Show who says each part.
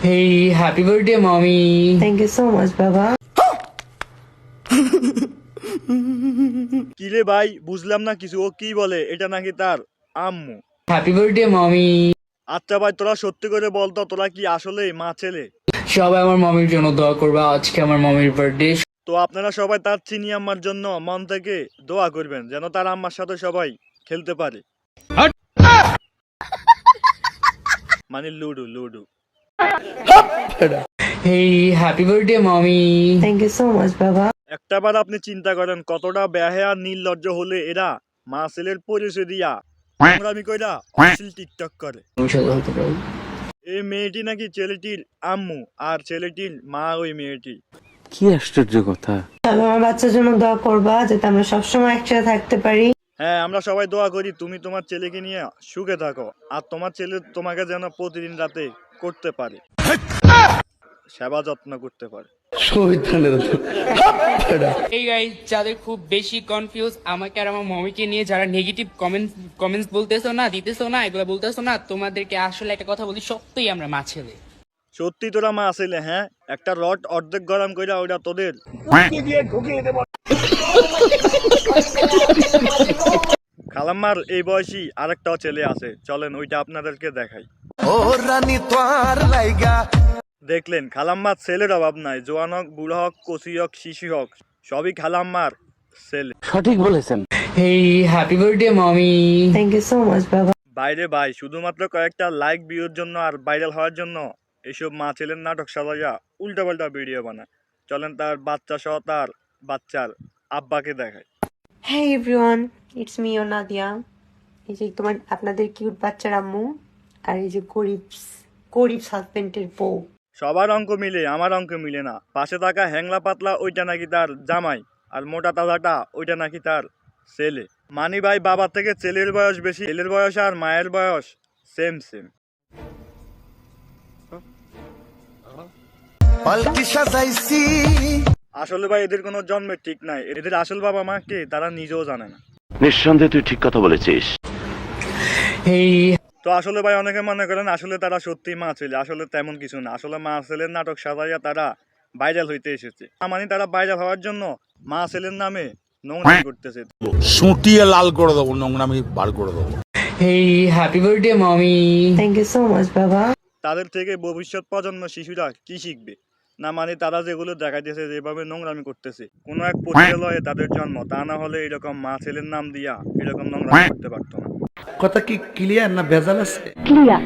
Speaker 1: Hey, happy birthday, mommy.
Speaker 2: Thank you so much, Baba.
Speaker 3: কিরে ভাই, বুঝলাম না কিছু। ও কি বলে? এটা নাকি তার আম্মু।
Speaker 1: Happy birthday, mommy.
Speaker 3: আচ্ছা ভাই, তোরা সত্যি করে বলতো, তোরা কি আসলেই মা ছেলে?
Speaker 1: সবাই আমার মমির জন্য দোয়া করবে, আজকে আমার মমির বার্থডে।
Speaker 3: তো আপনারা সবাই তার চিনি আম্মার জন্য মন থেকে দোয়া করবেন, যেন তার আম্মার সাথে সবাই খেলতে পারে। মানে ludo ludo.
Speaker 1: Hey, happy birthday, mommy.
Speaker 2: Thank you so much, Baba.
Speaker 3: একটাবার আপনি চিন্তা করেন, কতটা বেহায়া নির্লজ্জ হলে এরা মা ছেলের পরিচয় দিয়া নোংরামি কইরা অশ্লীল টিকটক করে।
Speaker 1: আমি সাথে হতে পারি।
Speaker 3: এই মেয়েটি নাকি ছেলেটির আম্মু, আর ছেলেটির মা ওই মেয়েটি।
Speaker 4: কি আশ্চর্য কথা।
Speaker 2: তবে আমার বাচ্চার জন্য দোয়া করবা যাতে আমরা সবসময় একসাথে থাকতে পারি।
Speaker 3: হ্যাঁ, আমরা সবাই দোয়া করি তুমি তোমার ছেলেকে নিয়ে সুখে থাকো, আর তোমার ছেলে তোমাকে যেন প্রতিদিন রাতে করতে পারে, সেবা যত্ন করতে পারে।
Speaker 5: এই গাইস, যাদের খুব বেশি কনফিউজ আমাকে আর আমার মমিকে নিয়ে, যারা নেগেটিভ কমেন্টস বলতেছো না, দিতেছো না, এগুলো বলতেছো না, তোমাদেরকে আসলে একটা কথা বলি, সত্যিই আমরা মা ছেলে।
Speaker 3: সত্যি তোরা মা ছেলে? হ্যাঁ, একটা রড অর্ধেক গরম কইরা ওইটা তোদের খালাম্মার এই বয়সী আরেকটাও ছেলে আছে, চলেন ওইটা আপনাদেরকে দেখাই। দেখলেন, খালাম্মার ছেলের অভাব নাই। জোয়ান হোক, বুড়ো হোক, কচি হোক, শিশু হোক, সবই খালাম্মার ছেলে।
Speaker 4: সঠিক বলেছেন।
Speaker 1: Hey, happy birthday, mommy.
Speaker 2: Thank you so much, Baba.
Speaker 3: বাইরে ভাই, শুধুমাত্র কয়েকটা লাইক ভিউর জন্য আর ভাইরাল হওয়ার জন্য এইসব মা ছেলের নাটক সাজাইয়া উল্টাপাল্টা ভিডিও বানায়। চলেন তার বাচ্চা সহ তার বাচ্চার আব্বাকে দেখায়।
Speaker 2: Hey everyone, it's me or Nadia. এই যে আপনাদের কিউট বাচ্চার আম্মু আর এই যে গরিব হাজবেন্ডের বউ।
Speaker 3: সবার অঙ্ক মিলে, আমার অঙ্ক মিলে না। পাশে থাকা হ্যাংলা পাতলা ওইটা নাকি তার জামাই, আর মোটা তাজাটা ওইটা নাকি তার ছেলে। মানি ভাই, বাবার থেকে ছেলের বয়স বেশি। ছেলের বয়স আর মায়ের বয়স সেম সেম। আসলে ভাই, এদের কোনো জন্মের ঠিক নাই। এদের আসল বাবা মা কে তারা নিজেও জানে না।
Speaker 4: নিঃসন্দেহে তুই ঠিক কথা বলেছিস।
Speaker 1: Hey,
Speaker 3: তো আসলে ভাই, অনেকে মনে করেন আসলে তারা সত্যি মা ছেলে। আসলে তেমন কিছু না। আসলে মা ছেলের নাটক সাজাইয়া তারা ভাইরাল হইতে এসেছে। মানে তারা ভাইরাল হওয়ার জন্য মা ছেলের নামে নোংরামি করতেছে।
Speaker 6: সুটিয়ে লাল করে দেবো, নোংরামি বার করে দেবো।
Speaker 1: hey, happy birthday, mommy.
Speaker 2: Thank you so much, Baba.
Speaker 3: তাদের থেকে ভবিষ্যৎ প্রজন্ম শিশুরা কি শিখবে? না মানে তারা যেগুলো দেখাইতেছে, যেভাবে নোংরামি করতেছে, কোনো এক পতিতালয়ে তাদের জন্ম। তা না হলে এরকম মা ছেলের নাম দিয়া এরকম নোংরামি করতে পারতো না।
Speaker 7: কথা কি ক্লিয়ার না ভেজাল আছে?
Speaker 2: ক্লিয়ার।